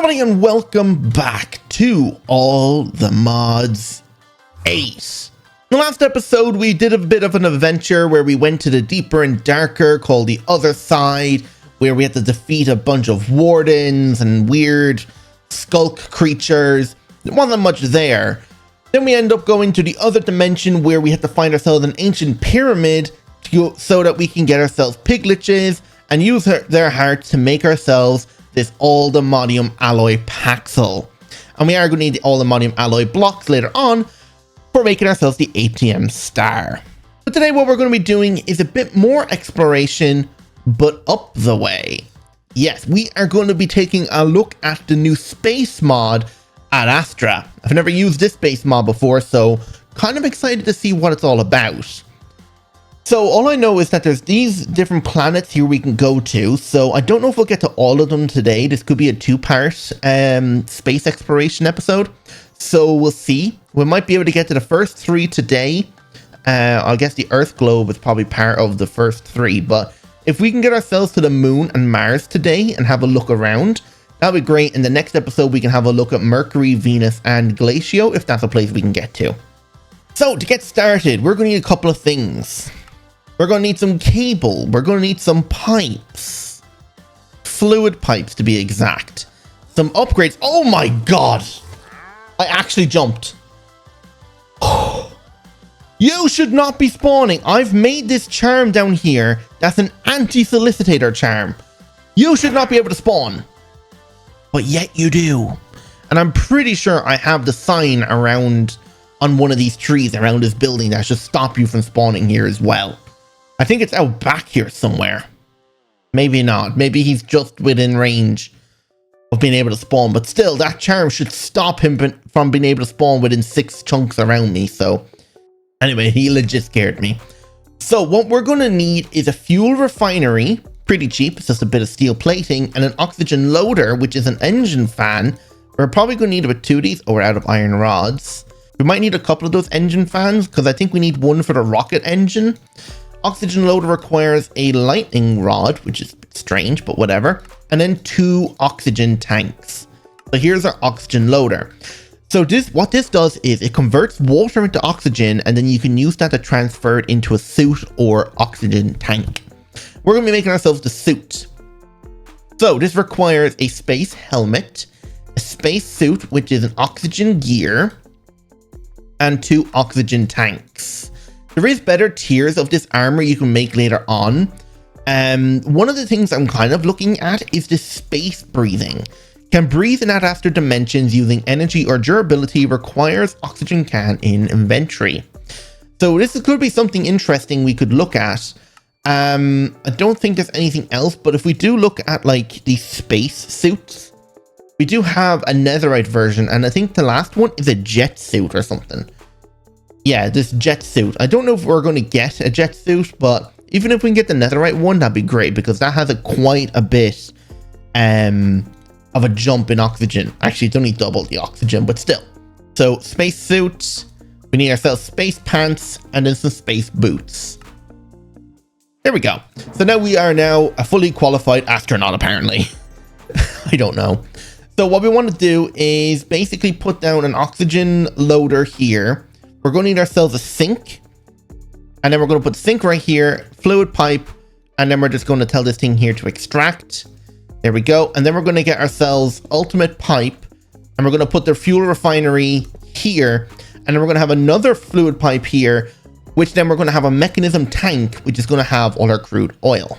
everybody, and welcome back to All the Mods 8. In the last episode, we did a bit of an adventure where we went to the deeper and darker called the Other Side, where we had to defeat a bunch of wardens and weird skulk creatures. There wasn't much there. Then we end up going to the other dimension where we had to find ourselves an ancient pyramid so that we can get ourselves piglitches and use their hearts to make ourselves this all-the-modium alloy Paxel. And we are going to need the all-the-modium alloy blocks later on for making ourselves the ATM star. But today what we're going to be doing is a bit more exploration, but up the way. Yes, we are going to be taking a look at the new space mod at Astra. I've never used this space mod before, so kind of excited to see what it's all about. So all I know is that there's these different planets here we can go to, so I don't know if we'll get to all of them today. This could be a two-part space exploration episode, so we'll see. We might be able to get to the first three today. I guess the Earth globe is probably part of the first three, but if we can get ourselves to the Moon and Mars today and have a look around, that'll be great. In the next episode, we can have a look at Mercury, Venus, and Glacio, if that's a place we can get to. So to get started, we're going to need a couple of things. We're going to need some cable. We're going to need some pipes. Fluid pipes, to be exact. Some upgrades. Oh my god! I actually jumped. You should not be spawning. I've made this charm down here. That's an anti-solicitator charm. You should not be able to spawn. But yet you do. And I'm pretty sure I have the sign around on one of these trees around this building that should stop you from spawning here as well. I think it's out back here somewhere. Maybe not. Maybe he's just within range of being able to spawn. But still, that charm should stop him from being able to spawn within 6 chunks around me. So anyway, he legit scared me. So what we're going to need is a fuel refinery. Pretty cheap. It's just a bit of steel plating. And an oxygen loader, which is an engine fan. We're probably going to need about 2 of these. Oh, we're out of iron rods. We might need a couple of those engine fans because I think we need one for the rocket engine. Oxygen loader requires a lightning rod, which is strange, but whatever. And then 2 oxygen tanks. So here's our oxygen loader. So what this does is it converts water into oxygen, and then you can use that to transfer it into a suit or oxygen tank. We're going to be making ourselves the suit. So this requires a space helmet, a space suit, which is an oxygen gear, and 2 oxygen tanks. There is better tiers of this armor you can make later on. One of the things I'm kind of looking at is this space breathing. Can breathe in ad astra dimensions using energy or durability, requires oxygen can in inventory. So this could be something interesting we could look at. I don't think there's anything else, but if we do look at like the space suits, we do have a netherite version, and I think the last one is a jet suit or something. Yeah, this jet suit. I don't know if we're going to get a jet suit, but even if we can get the netherite one, that'd be great because that has quite a bit of a jump in oxygen. Actually, it's only double the oxygen, but still. So, space suit. We need ourselves space pants and then some space boots. There we go. So now we are a fully qualified astronaut, apparently. I don't know. So what we want to do is basically put down an oxygen loader here. We're going to need ourselves a sink, and then we're going to put the sink right here, fluid pipe, and then we're just going to tell this thing here to extract. There we go. And then we're going to get ourselves ultimate pipe, and we're going to put the fuel refinery here, and then we're going to have another fluid pipe here, which then we're going to have a mechanism tank, which is going to have all our crude oil.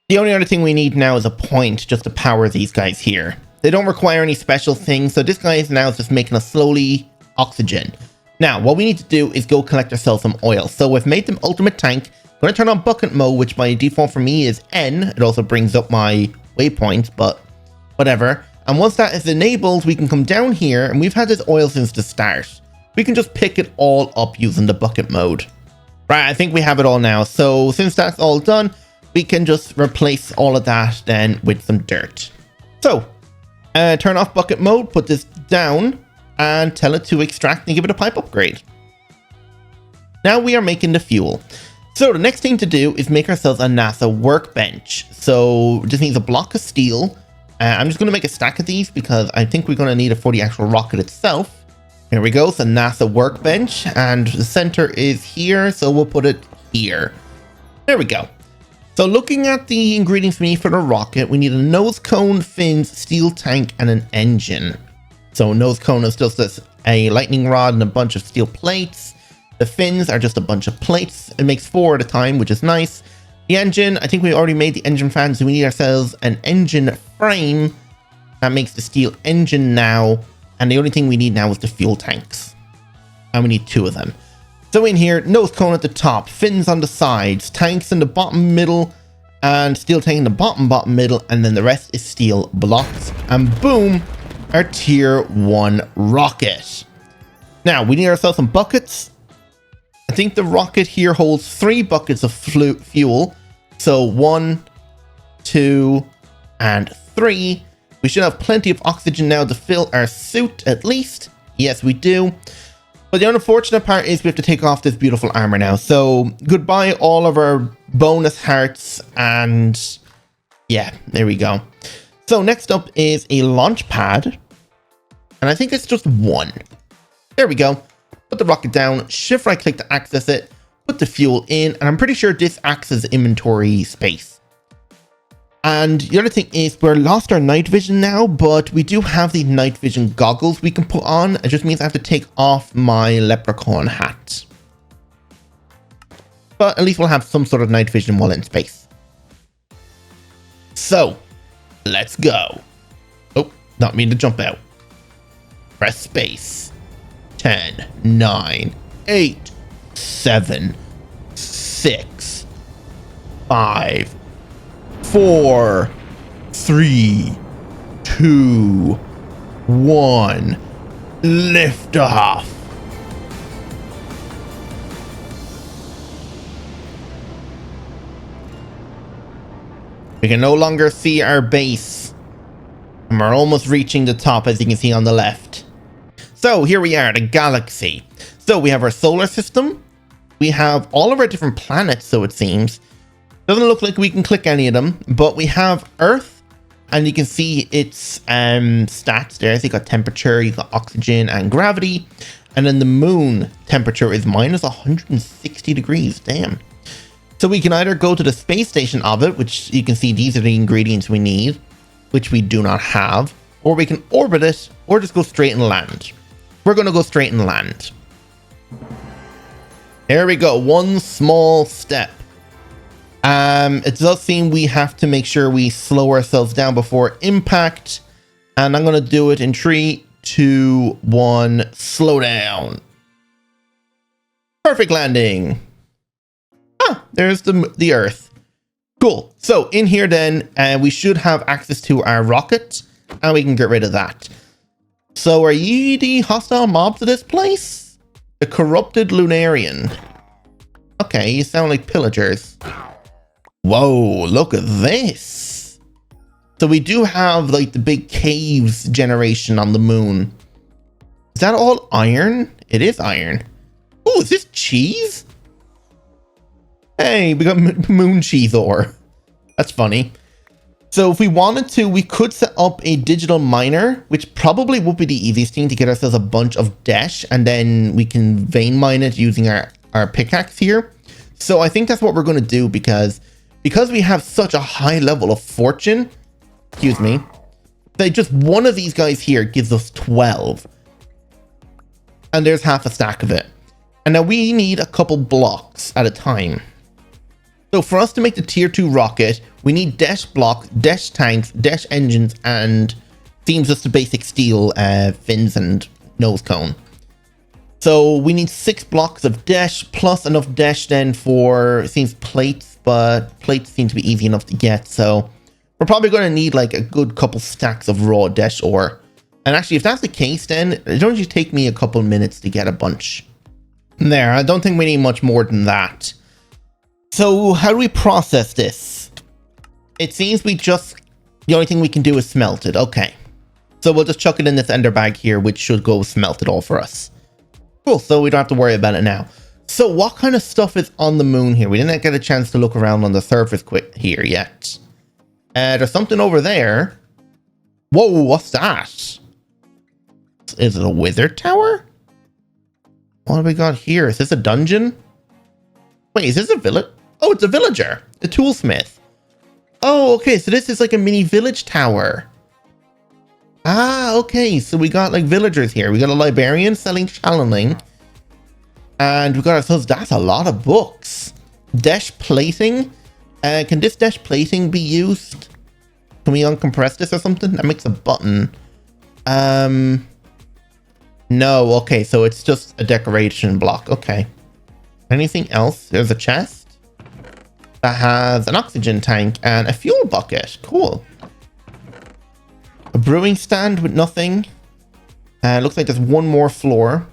The only other thing we need now is a point just to power these guys here. They don't require any special things, so this guy is now just making us slowly oxygen. Now, what we need to do is go collect ourselves some oil. So we've made them ultimate tank. I'm going to turn on bucket mode, which by default for me is N. It also brings up my waypoints, but whatever. And once that is enabled, we can come down here, and we've had this oil since the start. We can just pick it all up using the bucket mode. Right, I think we have it all now. So since that's all done, we can just replace all of that then with some dirt. So, turn off bucket mode, put this down, and tell it to extract and give it a pipe upgrade. Now we are making the fuel. So the next thing to do is make ourselves a NASA workbench. So just needs a block of steel, I'm just going to make a stack of these because I think we're going to need it for the actual rocket itself. Here we go. So NASA workbench, and the center is here. So we'll put it here. There we go. So looking at the ingredients we need for the rocket, we need a nose cone, fins, steel tank, and an engine. So nose cone is just a lightning rod and a bunch of steel plates. The fins are just a bunch of plates. It makes 4 at a time, which is nice. The engine, I think we already made the engine fan, so we need ourselves an engine frame. That makes the steel engine now. And the only thing we need now is the fuel tanks. And we need 2 of them. So in here, nose cone at the top, fins on the sides, tanks in the bottom middle, and steel tank in the bottom middle, and then the rest is steel blocks. And boom, our tier 1 rocket. Now, we need ourselves some buckets. I think the rocket here holds 3 buckets of fuel. So 1, 2, and 3. We should have plenty of oxygen now to fill our suit, at least. Yes, we do. But the unfortunate part is we have to take off this beautiful armor now. So goodbye all of our bonus hearts. And yeah, there we go. So next up is a launch pad. And I think it's just 1. There we go. Put the rocket down, shift right click to access it, put the fuel in, and I'm pretty sure this acts as inventory space. And the other thing is we're lost our night vision now, but we do have the night vision goggles we can put on. It just means I have to take off my leprechaun hat. But at least we'll have some sort of night vision while in space. So, let's go. Oh, not mean to jump out. Press space. 10, 9, 8, 7, 6, 5, 4, 3, 2, 1. Lift off. We can no longer see our base. And we're almost reaching the top, as you can see on the left. So here we are, the galaxy. So we have our solar system. We have all of our different planets, so it seems. Doesn't look like we can click any of them, but we have Earth, and you can see its stats there. So you got temperature, you got oxygen and gravity, and then the moon temperature is minus 160 degrees. Damn. So we can either go to the space station of it, which you can see these are the ingredients we need, which we do not have, or we can orbit it, or just go straight and land. We're going to go straight and land. There we go. One small step. It does seem we have to make sure we slow ourselves down before impact. And I'm going to do it in 3, 2, 1. Slow down. Perfect landing. Ah, there's the Earth. Cool. So in here then, we should have access to our rocket. And we can get rid of that. So are you the hostile mob to this place? The corrupted Lunarian. Okay, you sound like pillagers. Whoa, look at this. So we do have like the big caves generation on the moon. Is that all iron? It is iron. Oh, is this cheese? Hey, we got moon cheese ore. That's funny. So if we wanted to, we could set up a digital miner, which probably would be the easiest thing to get ourselves a bunch of dash, and then we can vein mine it using our pickaxe here. So I think that's what we're going to do because we have such a high level of fortune, excuse me, that just one of these guys here gives us 12. And there's half a stack of it. And now we need a couple blocks at a time. So for us to make the tier 2 rocket, we need dash blocks, dash tanks, dash engines, and seems just the basic steel fins and nose cone. So we need 6 blocks of dash plus enough dash then for, it seems, plates, but plates seem to be easy enough to get. So we're probably going to need like a good couple stacks of raw dash ore. And actually, if that's the case, then it don't just take me a couple minutes to get a bunch. There, I don't think we need much more than that. So how do we process this? It seems the only thing we can do is smelt it. Okay. So we'll just chuck it in this ender bag here, which should go smelt it all for us. Cool, so we don't have to worry about it now. So what kind of stuff is on the moon here? We didn't get a chance to look around on the surface here yet. There's something over there. Whoa, what's that? Is it a wizard tower? What have we got here? Is this a dungeon? Wait, is this a village? Oh, it's a villager. A toolsmith. Oh, okay. So this is like a mini village tower. Ah, okay. So we got like villagers here. We got a librarian selling channeling. And we got ourselves, that's a lot of books. Dash plating. Can this dash plating be used? Can we uncompress this or something? That makes a button. No, okay, so it's just a decoration block. Okay. Anything else? There's a chest that has an oxygen tank and a fuel bucket. Cool. A brewing stand with nothing. Looks like there's one more floor.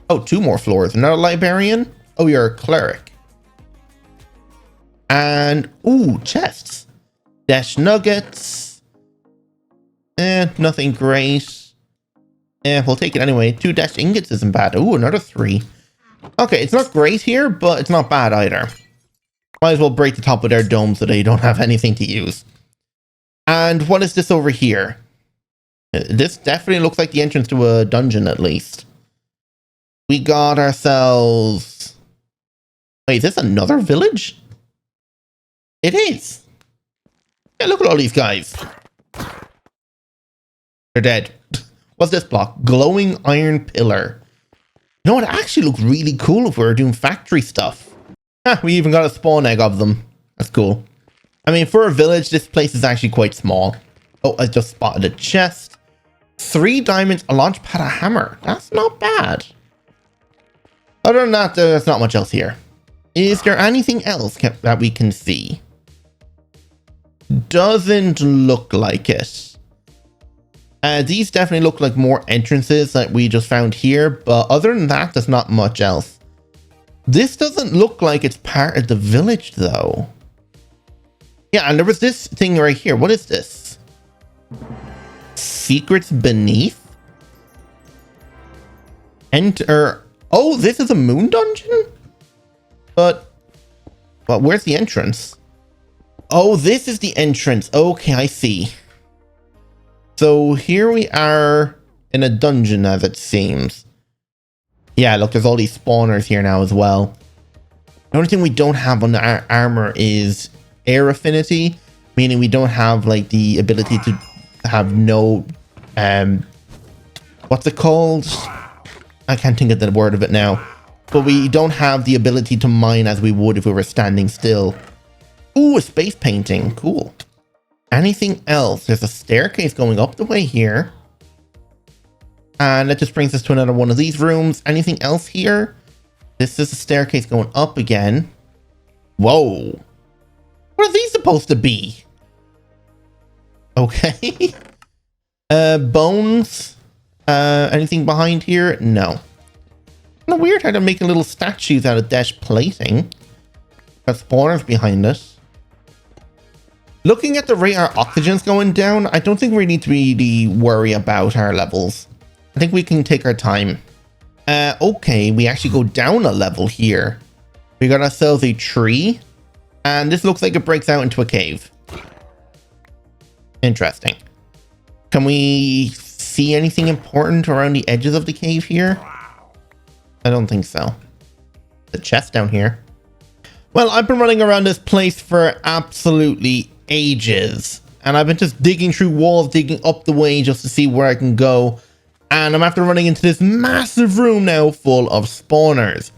Oh, two more floors. Another librarian. Oh, you're a cleric. And, ooh, chests. Dash nuggets. Nothing great. We'll take it anyway. 2 dash ingots isn't bad. Ooh, another 3. Okay, it's not great here, but it's not bad either. Might as well break the top of their dome so they don't have anything to use. And what is this over here? This definitely looks like the entrance to a dungeon, at least. We got ourselves... Wait, is this another village? It is. Yeah, look at all these guys. They're dead. What's this block? Glowing iron pillar. You know what? It actually looks really cool if we were doing factory stuff. We even got a spawn egg of them. That's cool. I mean, for a village, this place is actually quite small. Oh, I just spotted a chest. 3 diamonds, a launch pad, a hammer. That's not bad. Other than that, there's not much else here. Is there anything else that we can see? Doesn't look like it. These definitely look like more entrances that we just found here, but other than that, there's not much else. This doesn't look like it's part of the village, though. Yeah, and there was this thing right here. What is this? Secrets beneath? Enter... Oh, this is a moon dungeon? But... Well, where's the entrance? Oh, this is the entrance. Okay, I see. So here we are in a dungeon, as it seems. Yeah, look, there's all these spawners here now as well. The only thing we don't have on our armor is air affinity, meaning we don't have like the ability to have no... what's it called? I can't think of the word of it now. But we don't have the ability to mine as we would if we were standing still. Ooh, a space painting. Cool. Anything else? There's a staircase going up the way here. And that just brings us to another one of these rooms. Anything else here? This is a staircase going up again. Whoa. What are these supposed to be? Okay. Bones. Anything behind here? No. Kind of weird how they're making little statues out of dash plating. Got spawners behind us. Looking at the rate our oxygen's going down, I don't think we need to really worry about our levels. I think we can take our time. Okay, we actually go down a level here. We got ourselves a tree. And this looks like it breaks out into a cave. Interesting. Can we see anything important around the edges of the cave here? I don't think so. The chest down here. Well, I've been running around this place for absolutely ages. And I've been just digging through walls, digging up the way just to see where I can go. And I'm after running into this massive room now full of spawners.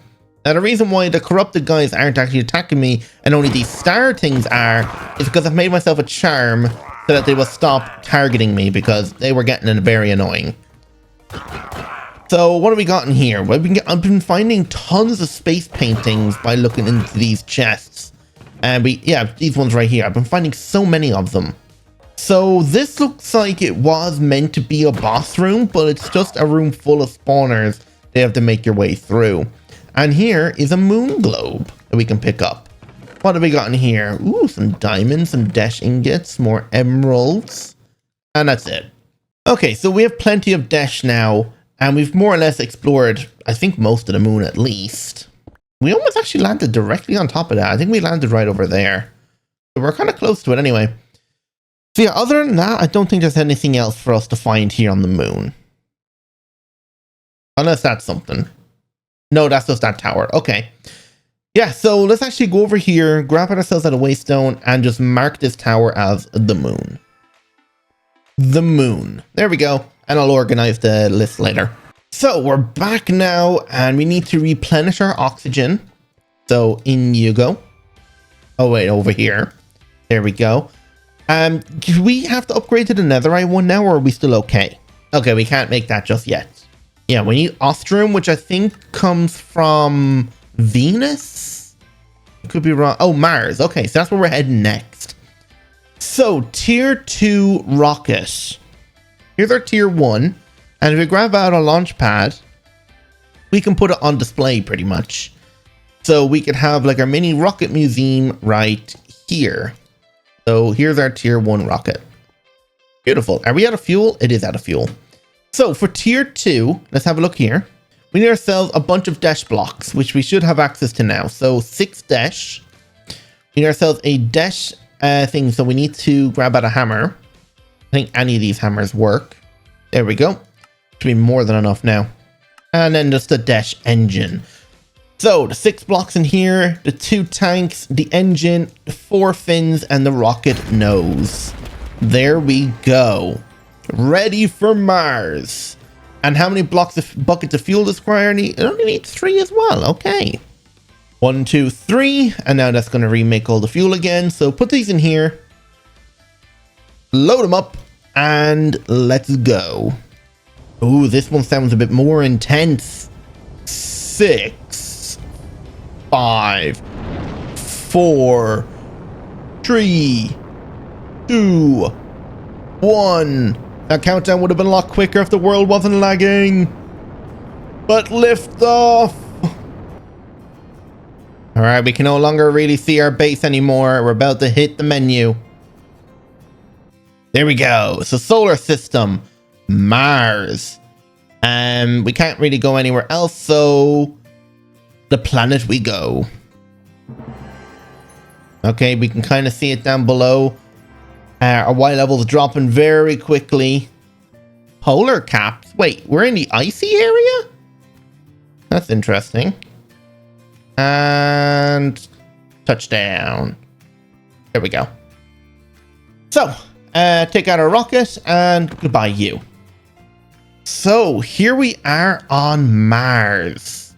Now, the reason why the corrupted guys aren't actually attacking me and only these star things are is because I've made myself a charm so that they will stop targeting me because they were getting very annoying. So what have we got in here? Well, I've been finding tons of space paintings by looking into these chests. And yeah, these ones right here. I've been finding so many of them. So this looks like it was meant to be a boss room, but it's just a room full of spawners they have to make your way through. And here is a moon globe that we can pick up. What have we got in here? Ooh, some diamonds, some dash ingots, more emeralds. And that's it. Okay, so we have plenty of dash now. And we've more or less explored, I think, most of the moon at least. We almost actually landed directly on top of that. I think we landed right over there. But we're kind of close to it anyway. So yeah, other than that, I don't think there's anything else for us to find here on the moon. Unless that's something. No, that's just that tower. Okay. Yeah, so let's actually go over here, grab ourselves at a waystone, and just mark this tower as the moon. The moon. There we go. And I'll organize the list later. So we're back now, and we need to replenish our oxygen. So in you go. Oh wait, over here. There we go. Do we have to upgrade to the netherite one now, or are we still okay? Okay, we can't make that just yet. Yeah, we need Ostrium, which I think comes from Venus? Could be wrong. Oh, Mars. Okay, so that's where we're heading next. So, tier 2 rocket. Here's our tier 1. And if we grab out a launch pad, we can put it on display pretty much. So we could have like our mini rocket museum right here. So here's our tier 1 rocket. Beautiful. Are we out of fuel? It is out of fuel. So for tier 2, let's have a look here. We need ourselves a bunch of dash blocks, which we should have access to now. So 6 dash. We need ourselves a dash thing. So we need to grab out a hammer. I think any of these hammers work. There we go. Should be more than enough now. And then just a dash engine. So the 6 blocks in here, the 2 tanks, the engine, the 4 fins, and the rocket nose. There we go. Ready for Mars. And how many buckets of fuel does Squire need? It only needs 3 as well. Okay. 1, 2, 3. And now that's going to remake all the fuel again. So put these in here. Load them up. And let's go. Ooh, this one sounds a bit more intense. 6, 5, 4, 3, 2, 1. That countdown would have been a lot quicker if the world wasn't lagging. But lift off. Alright, we can no longer really see our base anymore. We're about to hit the menu. There we go. So solar system. Mars. We can't really go anywhere else, so the planet we go. Okay, we can kind of see it down below. Our Y level's dropping very quickly. Polar caps. Wait, we're in the icy area? That's interesting. And touchdown. There we go. So, take out our rocket and goodbye you. So, here we are on Mars.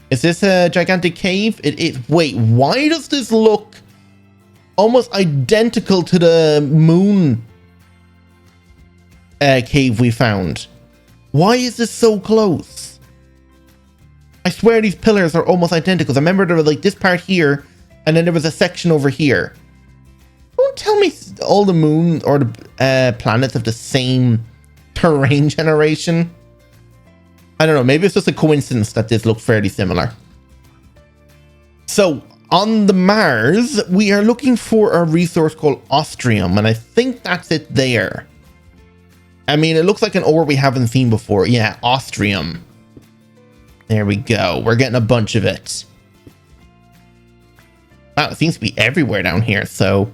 Is this a gigantic cave? It is. Wait, why does this look almost identical to the moon cave we found? Why is this so close? I swear these pillars are almost identical. I remember there was like this part here, and then there was a section over here. Don't tell me all the moons or the planets have the same terrain generation. I don't know. Maybe it's just a coincidence that this looks fairly similar. So on the Mars, we are looking for a resource called Ostrium, and I think that's it there. I mean, it looks like an ore we haven't seen before. Yeah, Ostrium. There we go. We're getting a bunch of it. Wow, it seems to be everywhere down here, so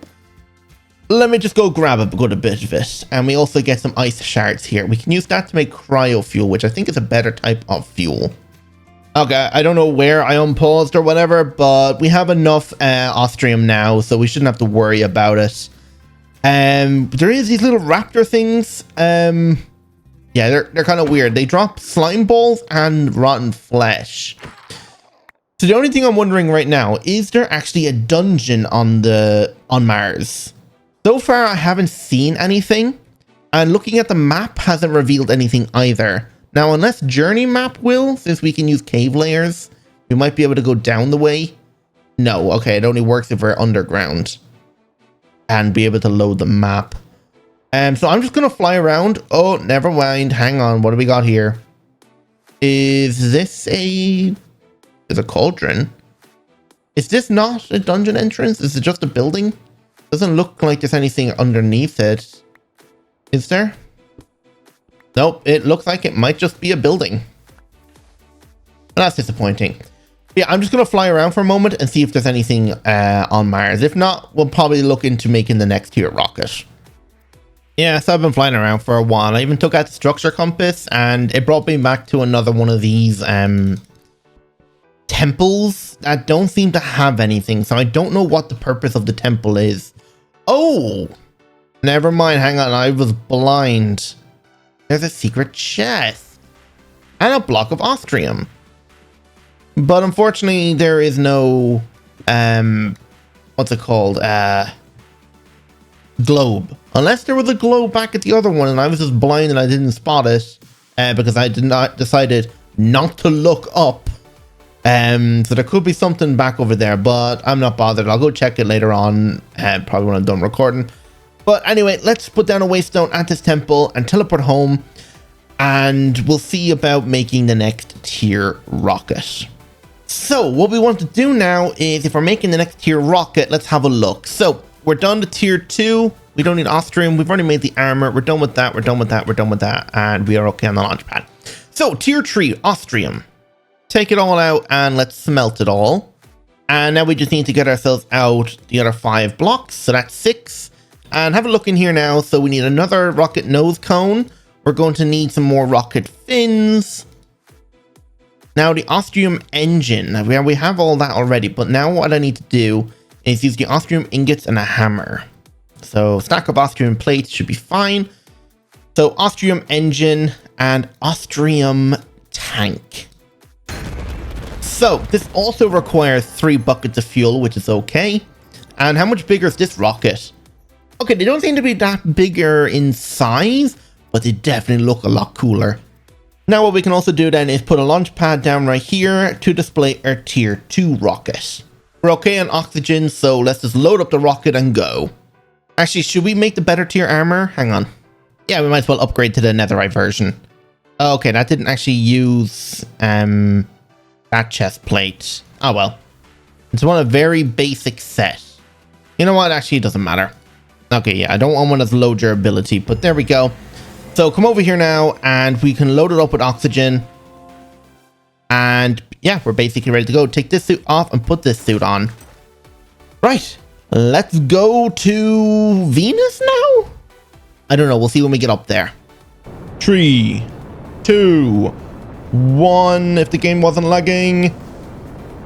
let me just go grab a good bit of it. And we also get some ice shards here. We can use that to make cryo fuel, which I think is a better type of fuel. Okay, I don't know where I unpaused or whatever, but we have enough Ostrium now, so we shouldn't have to worry about it. There is these little raptor things. Yeah, they're kind of weird. They drop slime balls and rotten flesh. So the only thing I'm wondering right now, is there actually a dungeon on Mars? So far, I haven't seen anything, and looking at the map hasn't revealed anything either. Now, unless Journey Map will, since we can use cave layers, we might be able to go down the way. No, okay, it only works if we're underground and be able to load the map. So I'm just going to fly around. Oh, never mind. Hang on. What do we got here? Is this a cauldron? Is this not a dungeon entrance? Is it just a building? Doesn't look like there's anything underneath it. Is there? Nope. It looks like it might just be a building. That's disappointing. Yeah, I'm just going to fly around for a moment and see if there's anything on Mars. If not, we'll probably look into making the next tier rocket. Yeah, so I've been flying around for a while. I even took out the structure compass and it brought me back to another one of these temples that don't seem to have anything. So I don't know what the purpose of the temple is. Oh, never mind. Hang on, I was blind. There's a secret chest and a block of ostrium. But unfortunately, there is no, what's it called? Globe. Unless there was a globe back at the other one and I was just blind and I didn't spot it because I decided not to look up. So there could be something back over there, but I'm not bothered. I'll go check it later on, probably when I'm done recording. But anyway, let's put down a waystone at this temple and teleport home, and we'll see about making the next tier rocket. So what we want to do now is, if we're making the next tier rocket, let's have a look. So we're done to tier 2. We don't need ostrium. We've already made the armor. We're done with that. We're done with that. We're done with that. And we are okay on the launch pad. So tier 3, ostrium. Take it all out and let's smelt it all. And now we just need to get ourselves out the other 5 blocks. So that's 6. And have a look in here now. So we need another rocket nose cone. We're going to need some more rocket fins. Now the ostrium engine. Now we have all that already. But now what I need to do is use the ostrium ingots and a hammer. So stack of ostrium plates should be fine. So ostrium engine and ostrium tank. So this also requires 3 buckets of fuel, which is okay. And how much bigger is this rocket? Okay, they don't seem to be that bigger in size, but they definitely look a lot cooler. Now what we can also do then is put a launch pad down right here to display our tier 2 rocket. We're okay on oxygen, so let's just load up the rocket and go. Actually, should we make the better tier armor? Hang on. Yeah, we might as well upgrade to the netherite version. Okay, that didn't actually use that chest plate. Oh well. It's one a very basic set. You know what? Actually, it doesn't matter. Okay, yeah, I don't want one that's low durability, but there we go. So come over here now and we can load it up with oxygen. And yeah, we're basically ready to go. Take this suit off and put this suit on. Right, let's go to Venus now? I don't know, we'll see when we get up there. 3, 2, 1, if the game wasn't lagging.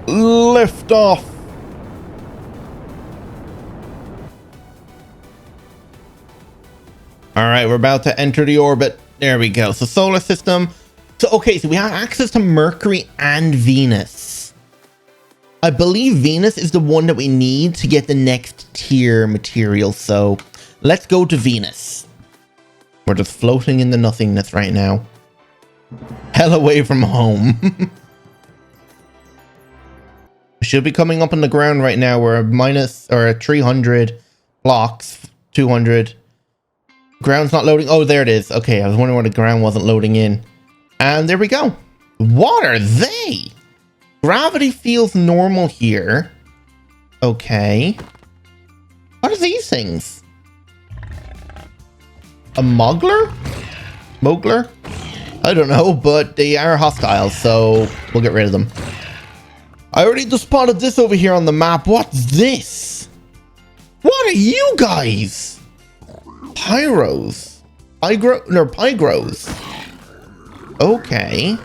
Lift off. All right, we're about to enter the orbit. There we go. So solar system. So, okay, so we have access to Mercury and Venus. I believe Venus is the one that we need to get the next tier material. So let's go to Venus. We're just floating in the nothingness right now. Hell away from home. We should be coming up on the ground right now. We're at 300 blocks, 200. Ground's not loading. Oh, there it is. Okay, I was wondering why the ground wasn't loading in. And there we go. What are they? Gravity feels normal here. Okay. What are these things? A Mogler? Mogler? I don't know, but they are hostile, so we'll get rid of them. I already just spotted this over here on the map. What's this? What are you guys? Pyros. Pygros. Okay.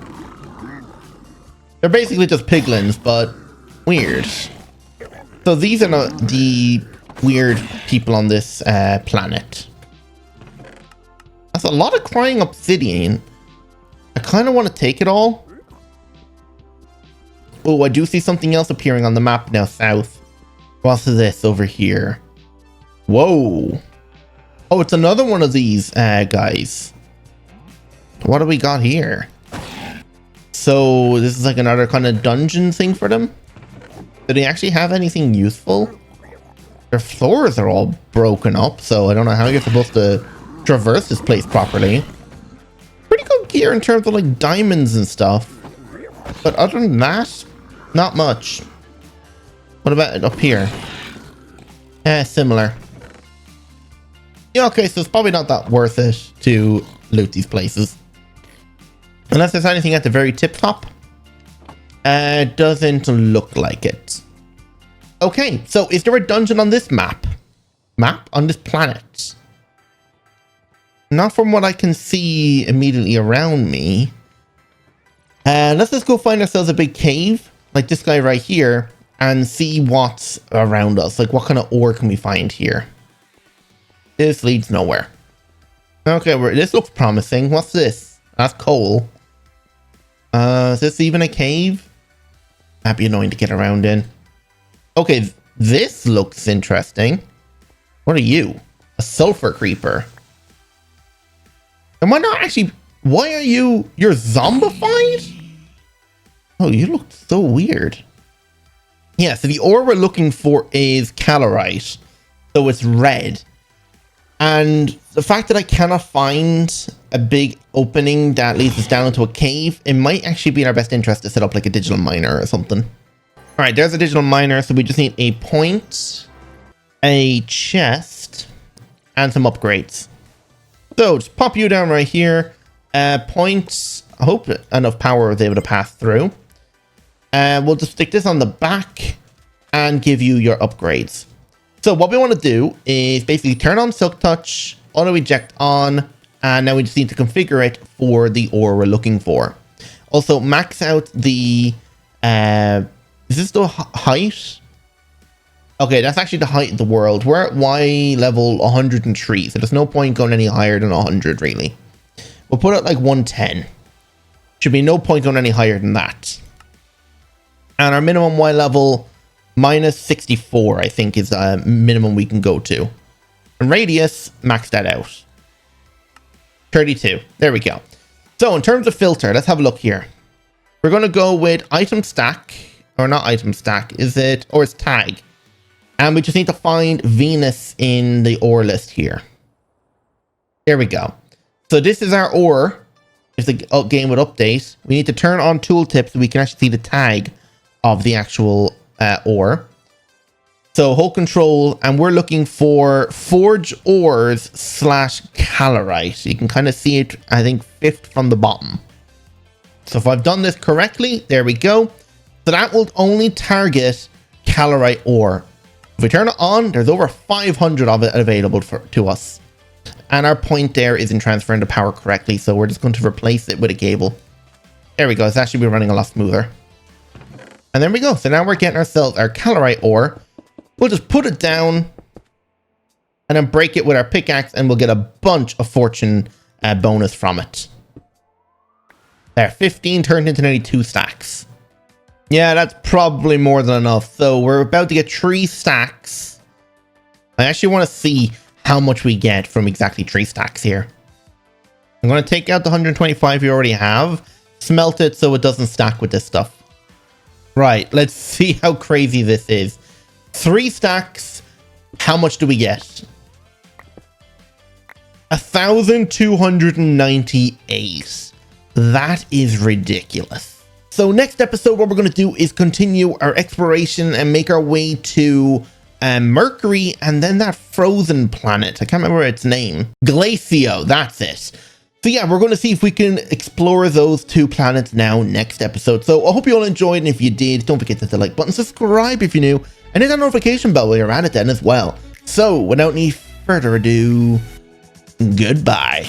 They're basically just piglins, but weird. So these are the weird people on this planet. That's a lot of crying obsidian. I kind of want to take it all. Oh, I do see something else appearing on the map now, south. What's this over here? Whoa. Oh, it's another one of these guys. What do we got here? So this is like another kind of dungeon thing for them. Do they actually have anything useful? Their floors are all broken up, so I don't know how you're supposed to traverse this place properly. Pretty good gear in terms of like diamonds and stuff. But other than that, not much. What about up here? Similar. Yeah, okay, so it's probably not that worth it to loot these places. Unless there's anything at the very tip top. Doesn't look like it. Okay, so is there a dungeon on this map? On this planet? Not from what I can see immediately around me. Let's just go find ourselves a big cave, like this guy right here, and see what's around us. Like, what kind of ore can we find here? This leads nowhere. Okay, this looks promising. What's this? That's coal. Is this even a cave? That'd be annoying to get around in. Okay, this looks interesting. What are you? A sulfur creeper. Am I not actually... Why are you... You're zombified? Oh, you look so weird. Yeah, so the ore we're looking for is calorite. So it's red. And the fact that I cannot find a big opening that leads us down into a cave, it might actually be in our best interest to set up like a digital miner or something. All right, there's a digital miner. So we just need a point, a chest, and some upgrades. So just pop you down right here. Points. I hope enough power is able to pass through. We'll just stick this on the back and give you your upgrades. So what we want to do is basically turn on Silk Touch, auto eject on, and now we just need to configure it for the ore we're looking for. Also max out the, is this the height? Okay, that's actually the height of the world. We're at Y level 103, so there's no point going any higher than 100 really. We'll put it like 110. Should be no point going any higher than that. And our minimum Y level minus 64, I think, is a minimum we can go to. And radius, max that out. 32. There we go. So in terms of filter, let's have a look here. We're going to go with item stack, or not item stack, is it? Or it's tag. And we just need to find Venus in the ore list here. There we go. So this is our ore. If the game would update, we need to turn on tooltip so we can actually see the tag of the actual ore. So hold control, and we're looking for forge ores / calorite. You can kind of see it, I think, fifth from the bottom. So if I've done this correctly, there we go. So that will only target calorite ore. If we turn it on, there's over 500 of it available to us. And our point there isn't transferring the power correctly, so we're just going to replace it with a cable. There we go. It's actually been running a lot smoother. And there we go. So now we're getting ourselves our calorite ore. We'll just put it down and then break it with our pickaxe, and we'll get a bunch of fortune bonus from it. There, 15 turned into nearly 2 stacks. Yeah, that's probably more than enough. So we're about to get 3 stacks. I actually want to see how much we get from exactly 3 stacks here. I'm going to take out the 125 we already have, smelt it so it doesn't stack with this stuff. Right, let's see how crazy this is. 3 stacks, how much do we get? 1,298. That is ridiculous. So next episode, what we're going to do is continue our exploration and make our way to Mercury, and then that frozen planet. I can't remember its name. Glacio, that's it. So yeah, we're going to see if we can explore those 2 planets now next episode. So I hope you all enjoyed, and if you did, don't forget to hit the like button, subscribe if you're new, and hit that notification bell while you're at it then as well. So without any further ado, goodbye.